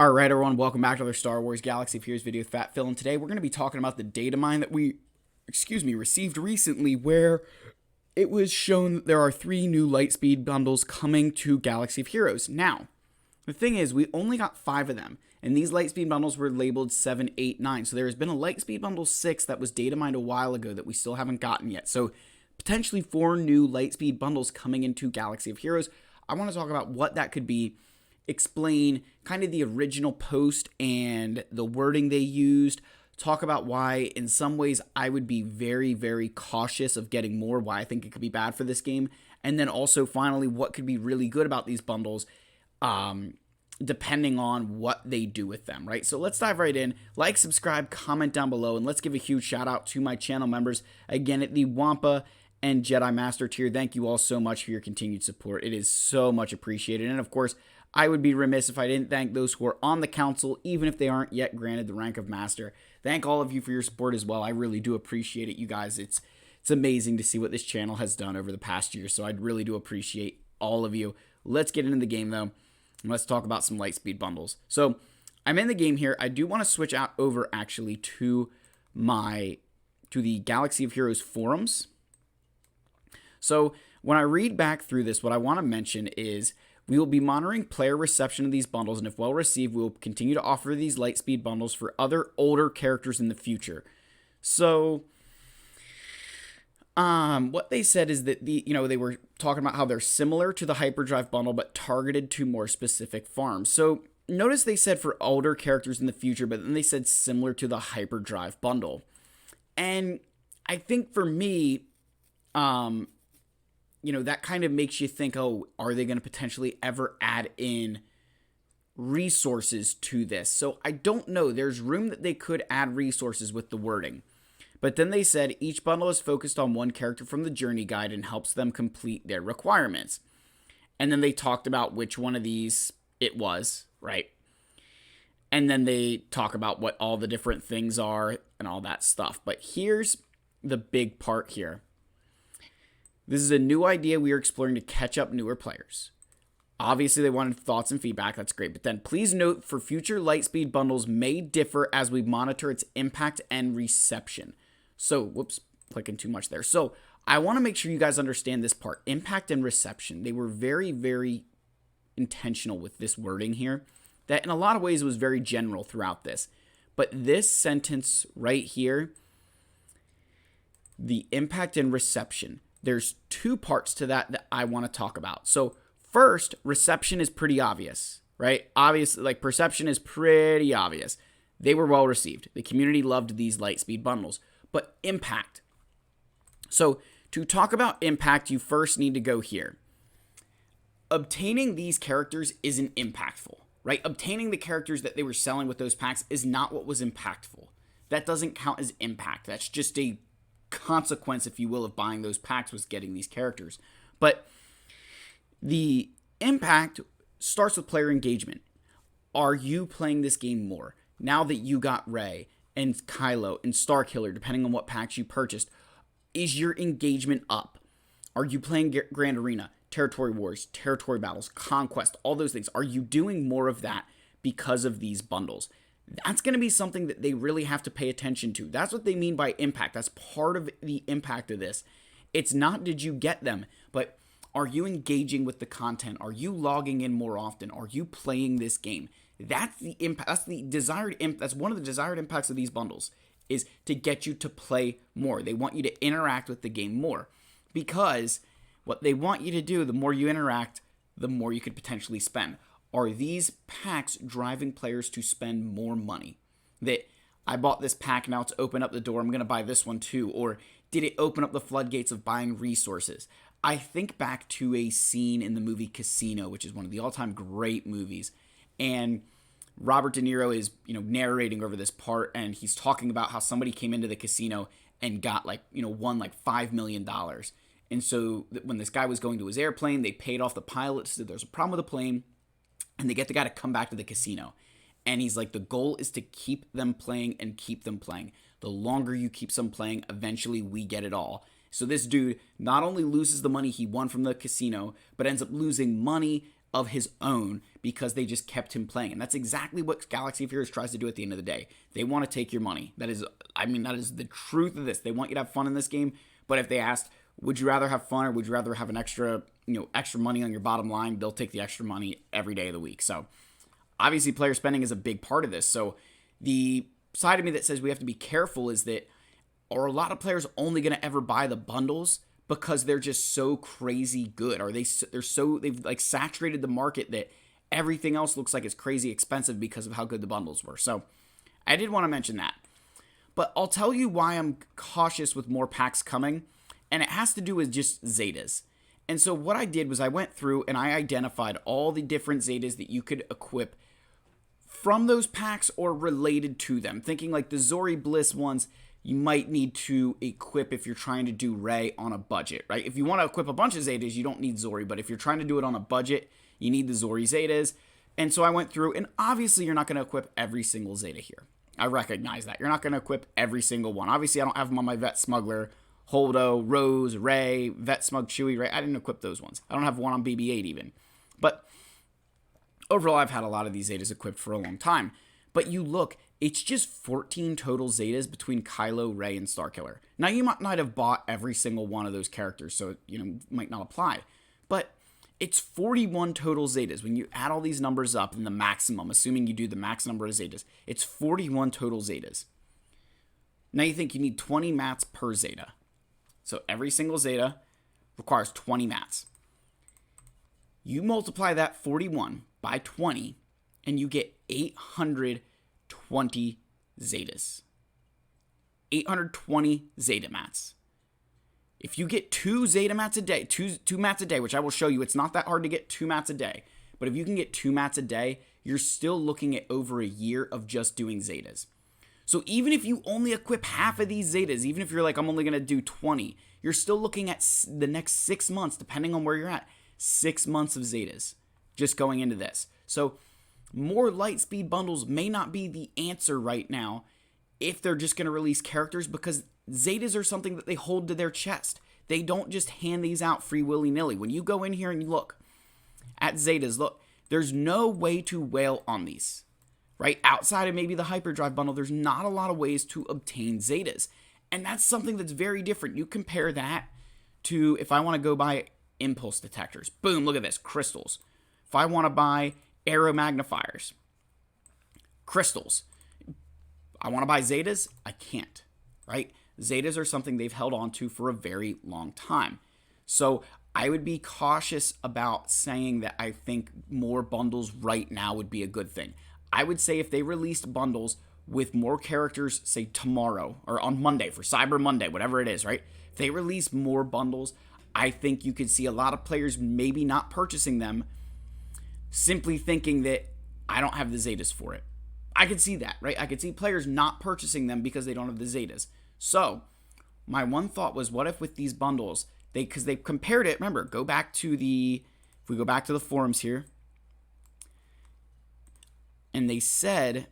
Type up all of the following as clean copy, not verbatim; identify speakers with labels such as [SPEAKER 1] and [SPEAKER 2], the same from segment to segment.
[SPEAKER 1] Alright everyone, welcome back to another Star Wars Galaxy of Heroes video with Fat Phil, and today we're going to be talking about the data mine that we, received recently, where it was shown that there are 3 new Lightspeed bundles coming to Galaxy of Heroes. Now, the thing is, we only got 5 of them, and these Lightspeed bundles were labeled 7, 8, 9, so there has been a Lightspeed bundle 6 that was data mined a while ago that we still haven't gotten yet, so potentially 4 new Lightspeed bundles coming into Galaxy of Heroes. I want to talk about what that could be, explain kind of the original post and the wording they used, talk about why in some ways I would be very, very cautious of getting more, why I think it could be bad for this game, and then also finally what could be really good about these bundles depending on what they do with them, right? So let's dive right in. Like, subscribe, comment down below, and let's give a huge shout out to my channel members. Again, at the Wampa and Jedi Master tier, thank you all so much for your continued support. It is so much appreciated. And of course, I would be remiss if I didn't thank those who are on the council, even if they aren't yet granted the rank of Master. Thank all of you for your support as well. I really do appreciate it, you guys. It's amazing to see what this channel has done over the past year, so I really do appreciate all of you. Let's get into the game, though, and let's talk about some Lightspeed bundles. So, I'm in the game here. I do want to switch out over, actually, to the Galaxy of Heroes forums. So, when I read back through this, what I want to mention is we will be monitoring player reception of these bundles, and if well received, we will continue to offer these Lightspeed bundles for other older characters in the future. So, what they said is that they were talking about how they're similar to the Hyperdrive bundle, but targeted to more specific farms. So, notice they said for older characters in the future, but then they said similar to the Hyperdrive bundle. And I think for me, that kind of makes you think, oh, are they going to potentially ever add in resources to this? So I don't know. There's room that they could add resources with the wording. But then they said each bundle is focused on one character from the journey guide and helps them complete their requirements. And then they talked about which one of these it was, right? And then they talk about what all the different things are and all that stuff. But here's the big part here. This is a new idea we are exploring to catch up newer players. Obviously, they wanted thoughts and feedback. That's great. But then please note for future Lightspeed bundles may differ as we monitor its impact and reception. So, whoops, clicking too much there. So, I want to make sure you guys understand this part. Impact and reception. They were very, very intentional with this wording here. That in a lot of ways was very general throughout this. But this sentence right here, the impact and reception, there's 2 parts to that I want to talk about. So first, reception is pretty obvious, right? Obviously, like perception is pretty obvious. They were well received. The community loved these Lightspeed bundles. But impact. So to talk about impact, you first need to go here. Obtaining these characters isn't impactful, right? Obtaining the characters that they were selling with those packs is not what was impactful. That doesn't count as impact. That's just a consequence, if you will, of buying those packs was getting these characters. But the impact starts with player engagement. Are you playing this game more? Now that you got Rey and Kylo and Starkiller, depending on what packs you purchased, is your engagement up? Are you playing Grand Arena, Territory Wars, Territory Battles, Conquest, all those things? Are you doing more of that because of these bundles? That's going to be something that they really have to pay attention to. That's what they mean by impact. That's part of the impact of this. It's not did you get them, but are you engaging with the content? Are you logging in more often? Are you playing this game? That's the impact. That's the desired that's one of the desired impacts of these bundles, is to get you to play more. They want you to interact with the game more, because what they want you to do, the more you interact, the more you could potentially spend. Are these packs driving players to spend more money? That I bought this pack, now it's open up the door, I'm going to buy this one too. Or did it open up the floodgates of buying resources? I think back to a scene in the movie Casino, which is one of the all-time great movies. And Robert De Niro is, narrating over this part, and he's talking about how somebody came into the casino and got won like $5 million. And so when this guy was going to his airplane, they paid off the pilot, said there's a problem with the plane, and they get the guy to come back to the casino. And he's like, the goal is to keep them playing and keep them playing. The longer you keep them playing, eventually we get it all. So this dude not only loses the money he won from the casino, but ends up losing money, of his own because they just kept him playing. And that's exactly what Galaxy of Heroes tries to do at the end of the day. They want to take your money. That is the truth of this. They want you to have fun in this game, but if they asked, would you rather have fun or would you rather have an extra money on your bottom line, they'll take the extra money every day of the week. So obviously player spending is a big part of this. So the side of me that says we have to be careful is that, are a lot of players only going to ever buy the bundles because they're just so crazy good? Or they've like saturated the market that everything else looks like it's crazy expensive because of how good the bundles were. So I did want to mention that. But I'll tell you why I'm cautious with more packs coming, and it has to do with just Zetas. And so what I did was I went through and I identified all the different Zetas that you could equip from those packs or related to them. Thinking like the Zori Bliss ones you might need to equip if you're trying to do Rey on a budget, right? If you want to equip a bunch of Zetas, you don't need Zori, but if you're trying to do it on a budget, you need the Zori Zetas. And so I went through, and obviously you're not going to equip every single Zeta here. I recognize that. You're not going to equip every single one. Obviously, I don't have them on my Vet Smuggler, Holdo, Rose, Rey, Vet Smug, Chewie, Rey. I didn't equip those ones. I don't have one on BB-8 even. But overall, I've had a lot of these Zetas equipped for a long time. But you look, it's just 14 total Zetas between Kylo, Rey, and Starkiller. Now, you might not have bought every single one of those characters, so it might not apply. But it's 41 total Zetas. When you add all these numbers up in the maximum, assuming you do the max number of Zetas, it's 41 total Zetas. Now you think you need 20 mats per Zeta. So every single Zeta requires 20 mats. You multiply that 41 by 20, and you get 820 Zetas. 820 Zeta mats. If you get 2 Zeta mats a day, two mats a day, which I will show you, it's not that hard to get 2 mats a day. But if you can get 2 mats a day, you're still looking at over a year of just doing Zetas. So even if you only equip half of these Zetas, even if you're like, I'm only going to do 20, you're still looking at the next 6 months, depending on where you're at, 6 months of Zetas just going into this. So more Lightspeed bundles may not be the answer right now if they're just going to release characters, because Zetas are something that they hold to their chest. They don't just hand these out free willy-nilly. When you go in here and you look at Zetas, look, there's no way to whale on these, right? Outside of maybe the Hyperdrive bundle, there's not a lot of ways to obtain Zetas. And that's something that's very different. You compare that to if I want to go buy impulse detectors. Boom, look at this, crystals. If I want to buy arrow magnifiers, crystals. I want to buy Zetas, I can't, right? Zetas are something they've held on to for a very long time. So I would be cautious about saying that I think more bundles right now would be a good thing. I would say if they released bundles with more characters, say tomorrow or on Monday for Cyber Monday, whatever it is, right? If they release more bundles, I think you could see a lot of players maybe not purchasing them, simply thinking that I don't have the Zetas for it. I could see that, right? I could see players not purchasing them because they don't have the Zetas. So my one thought was, what if with these bundles, because they compared it, remember, if we go back to the forums here, and they said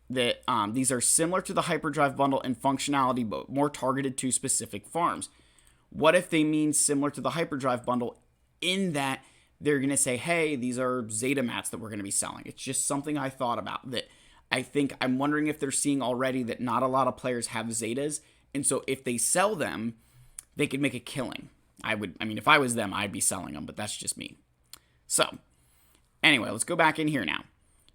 [SPEAKER 1] that these are similar to the Hyperdrive bundle in functionality, but more targeted to specific farms. What if they mean similar to the Hyperdrive bundle in that they're going to say, hey, these are Zeta mats that we're going to be selling? It's just something I thought about that I'm wondering if they're seeing already that not a lot of players have Zetas. And so if they sell them, they could make a killing. If I was them, I'd be selling them, but that's just me. So anyway, let's go back in here now.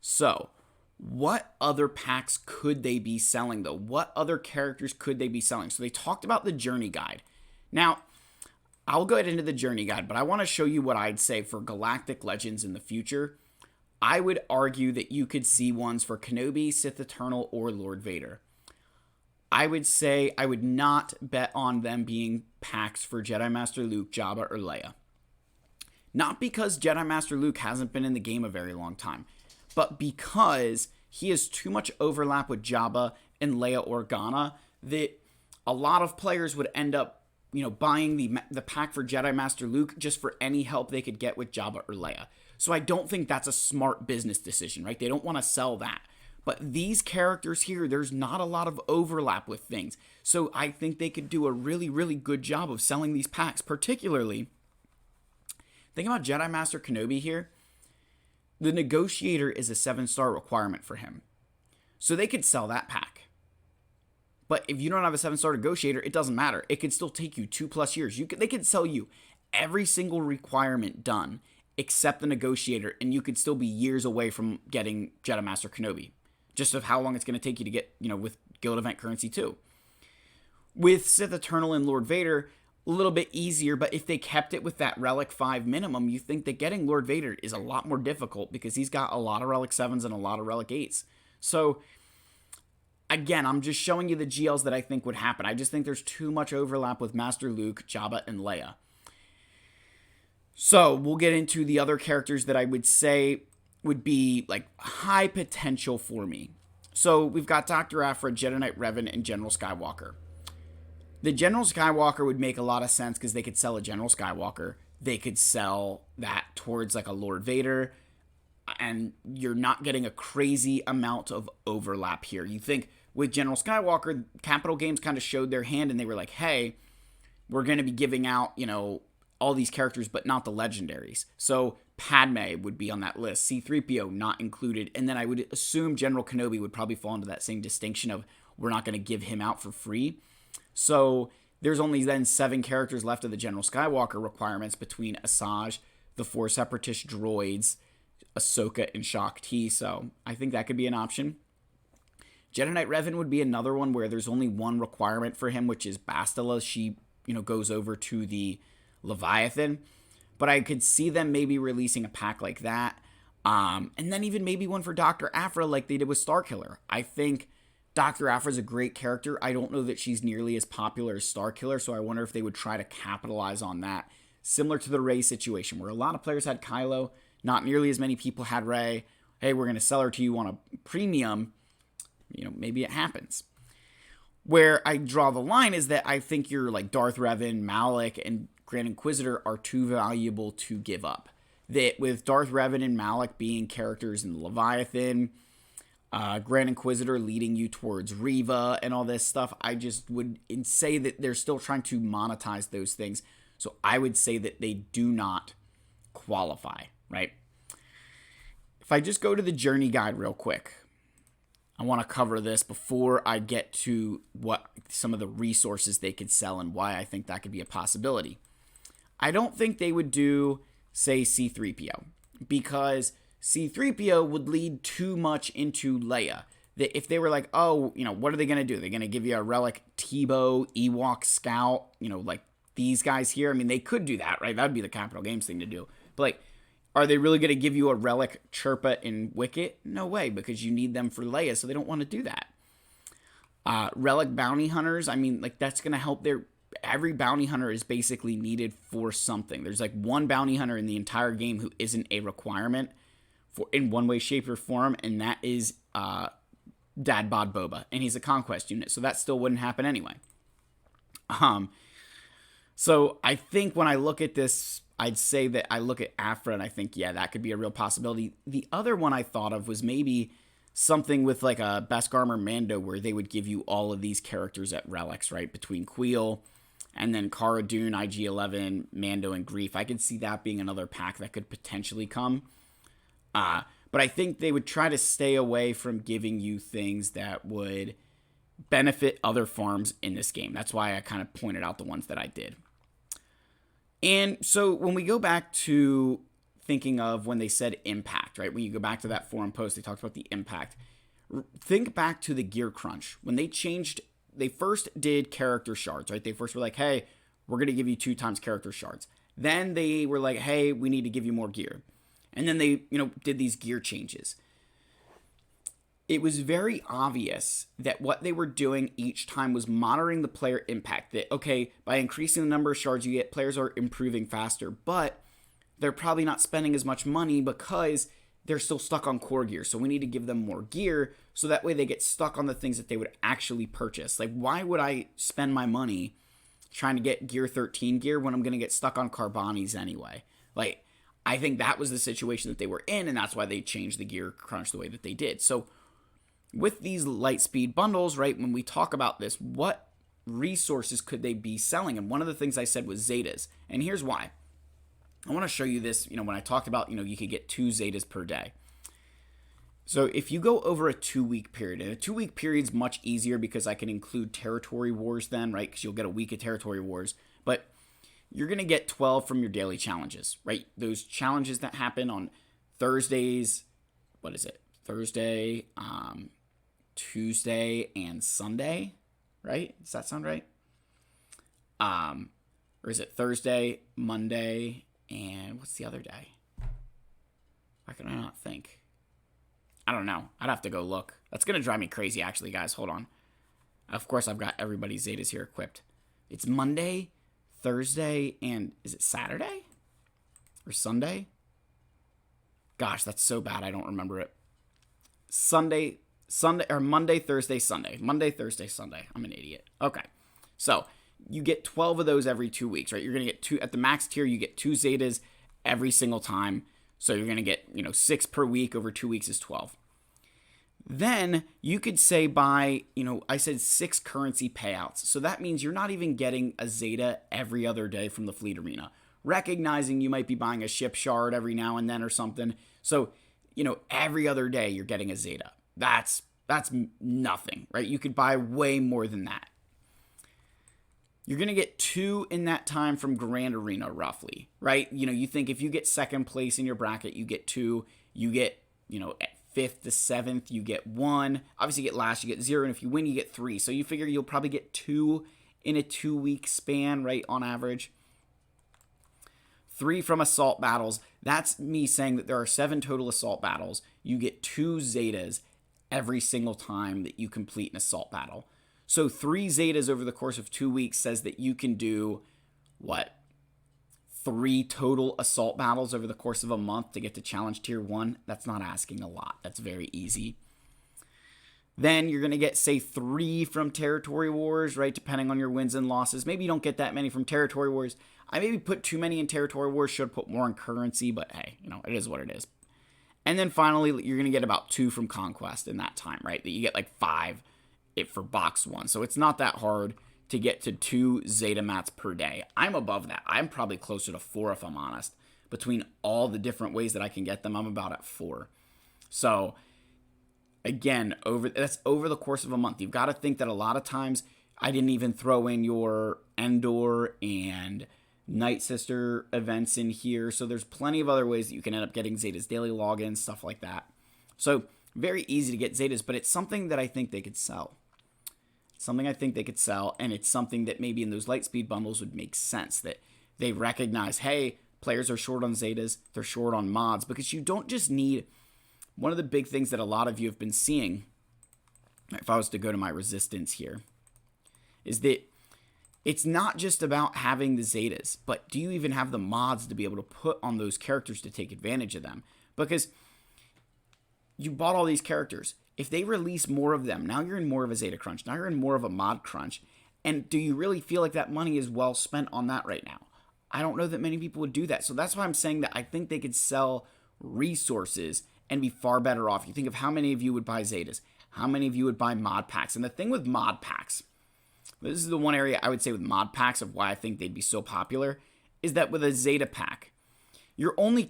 [SPEAKER 1] So what other packs could they be selling though? What other characters could they be selling? So they talked about the Journey Guide. Now, I'll go into the Journey Guide, but I want to show you what I'd say for Galactic Legends in the future. I would argue that you could see ones for Kenobi, Sith Eternal, or Lord Vader. I would say I would not bet on them being packs for Jedi Master Luke, Jabba, or Leia. Not because Jedi Master Luke hasn't been in the game a very long time, but because he has too much overlap with Jabba and Leia Organa that a lot of players would end up buying the pack for Jedi Master Luke just for any help they could get with Jabba or Leia. So I don't think that's a smart business decision, right? They don't want to sell that. But these characters here, there's not a lot of overlap with things. So I think they could do a really, really good job of selling these packs. Particularly, think about Jedi Master Kenobi here. the Negotiator is a 7-star requirement for him. So they could sell that pack. But if you don't have a 7-star Negotiator, it doesn't matter. It could still take you 2+ years. They could sell you every single requirement done except the Negotiator, and you could still be years away from getting Jedi Master Kenobi. Just of how long it's going to take you to get, with Guild Event currency too. With Sith Eternal and Lord Vader, a little bit easier, but if they kept it with that Relic 5 minimum, you think that getting Lord Vader is a lot more difficult because he's got a lot of Relic 7s and a lot of Relic 8s. So, again, I'm just showing you the GLs that I think would happen. I just think there's too much overlap with Master Luke, Jabba, and Leia. So, we'll get into the other characters that I would say would be, high potential for me. So, we've got Dr. Aphra, Jedi Knight Revan, and General Skywalker. The General Skywalker would make a lot of sense because they could sell a General Skywalker. They could sell that towards, a Lord Vader. And you're not getting a crazy amount of overlap here. You think with General Skywalker, Capital Games kind of showed their hand and they were like, hey, we're going to be giving out, all these characters, but not the legendaries. So Padme would be on that list. C-3PO not included. And then I would assume General Kenobi would probably fall into that same distinction of we're not going to give him out for free. So there's only then 7 characters left of the General Skywalker requirements between Asajj, the 4 Separatist droids, Ahsoka, and Shaak Ti. So I think that could be an option. Jedi Knight Revan would be another one where there's only one requirement for him, which is Bastila. She, goes over to the Leviathan. But I could see them maybe releasing a pack like that. And then even maybe one for Dr. Aphra like they did with Starkiller. I think Dr. Aphra is a great character. I don't know that she's nearly as popular as Starkiller, so I wonder if they would try to capitalize on that. Similar to the Rey situation, where a lot of players had Kylo, not nearly as many people had Rey. Hey, we're going to sell her to you on a premium. Maybe it happens. Where I draw the line is that I think you're like Darth Revan, Malak, and Grand Inquisitor are too valuable to give up. That with Darth Revan and Malak being characters in the Leviathan, Grand Inquisitor leading you towards Reva and all this stuff, I just would say that they're still trying to monetize those things. So I would say that they do not qualify, right? If I just go to the journey guide real quick, I want to cover this before I get to what some of the resources they could sell and why I think that could be a possibility. I don't think they would do, say, C-3PO, because C-3PO would lead too much into Leia. That if they were like, oh, what are they going to do? They're going to give you a Relic Tebow, Ewok Scout, like these guys here. I mean, they could do that, right? That would be the Capital Games thing to do. But are they really going to give you a Relic Chirpa and Wicket? No way, because you need them for Leia, so they don't want to do that. Relic Bounty Hunters, I mean, that's going to help every bounty hunter is basically needed for something. There's one bounty hunter in the entire game who isn't a requirement in one way, shape, or form, and that is Dad Bod Boba, and he's a conquest unit, so that still wouldn't happen anyway. So I think when I look at this, I'd say that I look at Aphra and I think, yeah, that could be a real possibility. The other one I thought of was maybe something with a Beskar or Mando where they would give you all of these characters at relics, right? Between Queel and then Cara Dune, IG-11, Mando, and Greef. I could see that being another pack that could potentially come. But I think they would try to stay away from giving you things that would benefit other farms in this game. That's why I kind of pointed out the ones that I did. And so when we go back to thinking of when they said impact, right? When you go back to that forum post, they talked about the impact. Think back to the gear crunch. When they first did character shards, right? They first were like, hey, we're going to give you 2 times character shards. Then they were like, hey, we need to give you more gear. And then they, did these gear changes. It was very obvious that what they were doing each time was monitoring the player impact. That, okay, by increasing the number of shards you get, players are improving faster, but they're probably not spending as much money because they're still stuck on core gear. So we need to give them more gear so that way they get stuck on the things that they would actually purchase. Why would I spend my money trying to get gear 13 gear when I'm going to get stuck on Carbanis anyway? I think that was the situation that they were in, and that's why they changed the gear crunch the way that they did. So with these Lightspeed bundles, right, when we talk about this, what resources could they be selling? And one of the things I said was Zetas. And here's why. I want to show you this, when I talked about, you could get 2 zetas per day. So if you go over a 2-week period, and a 2-week period is much easier because I can include territory wars then, right? Because you'll get a week of territory wars. But you're going to get 12 from your daily challenges, right? Those challenges that happen on Thursdays, what is it? Thursday, Tuesday, and Sunday, right? Does that sound right? Or is it Thursday, Monday, and what's the other day? Why can I not think? I don't know. I'd have to go look. That's going to drive me crazy, actually, guys. Hold on. Of course, I've got everybody's zetas here equipped. It's Monday, Thursday, and is it Saturday? Or Sunday? Gosh, that's so bad. I don't remember it. Monday, Thursday, Sunday. Monday, Thursday, Sunday. I'm an idiot. Okay. So, you get 12 of those every 2 weeks, right? You're going to get 2, at the max tier, you get 2 zetas every single time. So you're going to get, 6 per week over 2 weeks is 12. Then you could say buy, I said 6 currency payouts. So that means you're not even getting a zeta every other day from the fleet arena. Recognizing you might be buying a ship shard every now and then or something. So, every other day you're getting a zeta. That's nothing, right? You could buy way more than that. You're going to get 2 in that time from Grand Arena, roughly, right? You think if you get second place in your bracket, you get 2. You get, at 5th to 7th, you get 1. Obviously, you get last, you get 0. And if you win, you get 3. So you figure you'll probably get 2 in a 2-week span, right, on average. 3 from assault battles. That's me saying that there are 7 total assault battles. You get 2 zetas every single time that you complete an assault battle. So 3 zetas over the course of 2 weeks says that you can do, 3 total assault battles over the course of a month to get to challenge tier 1. That's not asking a lot. That's very easy. Then you're going to get, say, 3 from territory wars, right, depending on your wins and losses. Maybe you don't get that many from territory wars. I maybe put too many in territory wars, should put more in currency, but hey, it is what it is. And then finally, you're going to get about 2 from conquest in that time, right, that you get like 5 for box 1. So it's not that hard to get to 2 zeta mats per day. I'm above that. I'm probably closer to 4 if I'm honest. Between all the different ways that I can get them, I'm about at 4. So again, that's over the course of a month. You've got to think that a lot of times I didn't even throw in your Endor and Night Sister events in here. So there's plenty of other ways that you can end up getting zetas, daily logins, stuff like that. So very easy to get zetas, but it's something that I think they could sell. And it's something that maybe in those Lightspeed bundles would make sense, that they recognize, hey, players are short on zetas, they're short on mods, because you don't just need, one of the big things that a lot of you have been seeing, if I was to go to my resistance here, is that it's not just about having the zetas, but do you even have the mods to be able to put on those characters to take advantage of them? Because you bought all these characters. If they release more of them, now you're in more of a zeta crunch. Now you're in more of a mod crunch. And do you really feel like that money is well spent on that right now? I don't know that many people would do that. So that's why I'm saying that I think they could sell resources and be far better off. You think of how many of you would buy zetas, how many of you would buy mod packs. And the thing with mod packs, this is the one area I would say with mod packs of why I think they'd be so popular, is that with a zeta pack, you're only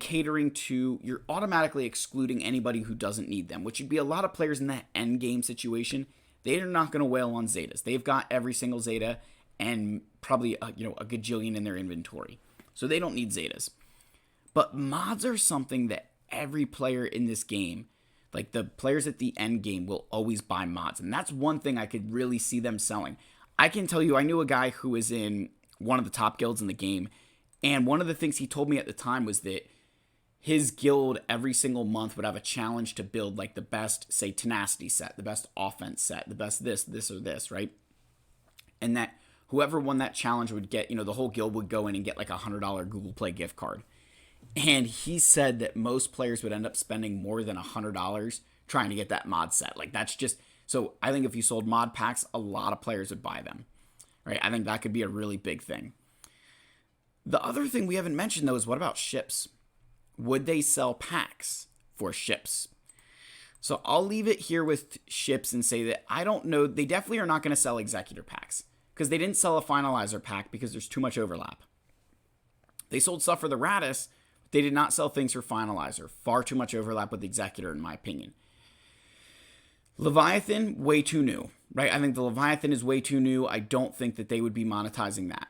[SPEAKER 1] you're automatically excluding anybody who doesn't need them, which would be a lot of players in that end game situation. They're not going to wail on zetas. They've got every single zeta and probably a gajillion in their inventory. So they don't need zetas. But mods are something that every player in this game, like the players at the end game, will always buy mods. And that's one thing I could really see them selling. I can tell you, I knew a guy who was in one of the top guilds in the game, and one of the things he told me at the time was that his guild every single month would have a challenge to build like the best, say, tenacity set, the best offense set, the best this or this, right? And that whoever won that challenge would get, the whole guild would go in and get like a $100 Google Play gift card. And he said that most players would end up spending more than $100 trying to get that mod set. Like that's just, so I think if you sold mod packs, a lot of players would buy them, right? I think that could be a really big thing. The other thing we haven't mentioned, though, is what about ships? Would they sell packs for ships? So I'll leave it here with ships and say that I don't know. They definitely are not going to sell executor packs because they didn't sell a finalizer pack because there's too much overlap. They sold stuff for the Radis. They did not sell things for Finalizer. Far too much overlap with the Executor, in my opinion. Leviathan, way too new, right? I think the Leviathan is way too new. I don't think that they would be monetizing that.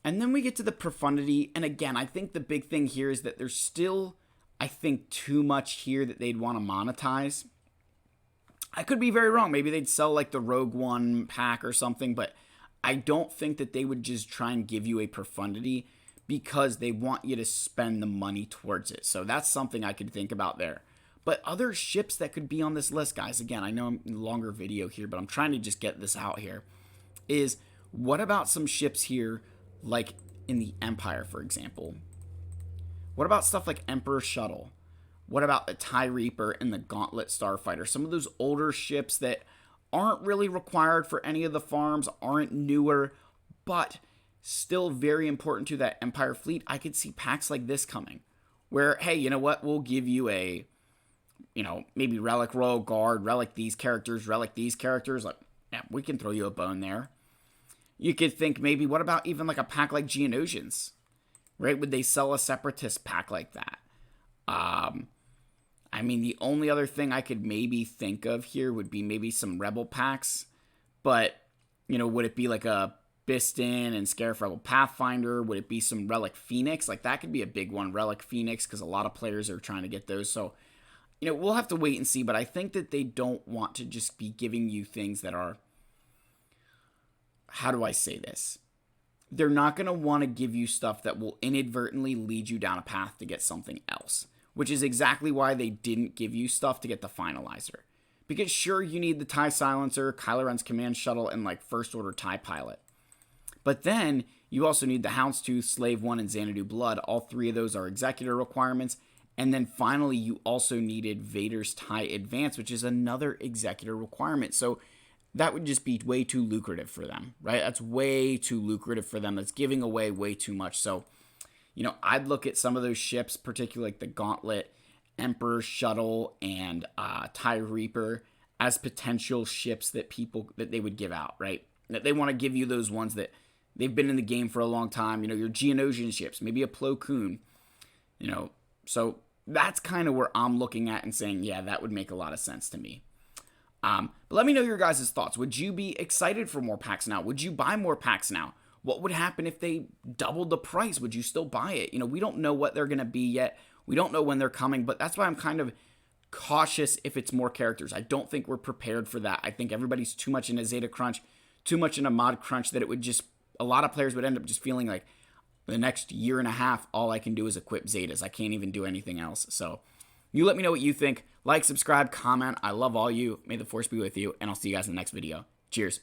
[SPEAKER 1] And then we get to the Profundity. And again, I think the big thing here is that there's still, I think, too much here that they'd want to monetize. I could be very wrong. Maybe they'd sell like the Rogue One pack or something, but I don't think that they would just try and give you a Profundity because they want you to spend the money towards it. So that's something I could think about there. But other ships that could be on this list, guys, again, I know I'm in a longer video here, but I'm trying to just get this out here, is what about some ships here like in the Empire, for example? What about stuff like Emperor Shuttle? What about the TIE Reaper and the Gauntlet Starfighter? Some of those older ships that aren't really required for any of the farms, aren't newer, but still very important to that Empire fleet. I could see packs like this coming where, hey, you know what? We'll give you a, maybe Relic Royal Guard, Relic these characters. Like, yeah, we can throw you a bone there. You could think maybe, what about even like a pack like Geonosians, right? Would they sell a Separatist pack like that? I mean, the only other thing I could maybe think of here would be maybe some Rebel packs, but, would it be like a Biston and Scarif Rebel Pathfinder? Would it be some Relic Phoenix? Like, that could be a big one, Relic Phoenix, because a lot of players are trying to get those. So, we'll have to wait and see, but I think that they don't want to just be giving you things that are, how do I say this? They're not going to want to give you stuff that will inadvertently lead you down a path to get something else, which is exactly why they didn't give you stuff to get the Finalizer. Because sure, you need the TIE Silencer, Kylo Ren's Command Shuttle, and like First Order TIE Pilot. But then you also need the Houndstooth, Slave One, and Xanadu Blood. All three of those are Executor requirements. And then finally, you also needed Vader's TIE Advance, which is another Executor requirement. So that would just be way too lucrative for them, right? That's way too lucrative for them. That's giving away way too much. So, I'd look at some of those ships, particularly like the Gauntlet, Emperor Shuttle, and TIE Reaper, as potential ships that they would give out, right? That they want to give you those ones that they've been in the game for a long time. Your Geonosian ships, maybe a Plo Koon, So that's kind of where I'm looking at and saying, yeah, that would make a lot of sense to me. But let me know your guys' thoughts. Would you be excited for more packs now? Would you buy more packs now? What would happen if they doubled the price? Would you still buy it? We don't know what they're going to be yet. We don't know when they're coming, but that's why I'm kind of cautious if it's more characters. I don't think we're prepared for that. I think everybody's too much in a Zeta crunch, too much in a mod crunch, that it would just, a lot of players would end up just feeling like the next year and a half, all I can do is equip Zetas. I can't even do anything else. So you let me know what you think. Like, subscribe, comment. I love all you. May the Force be with you, and I'll see you guys in the next video. Cheers.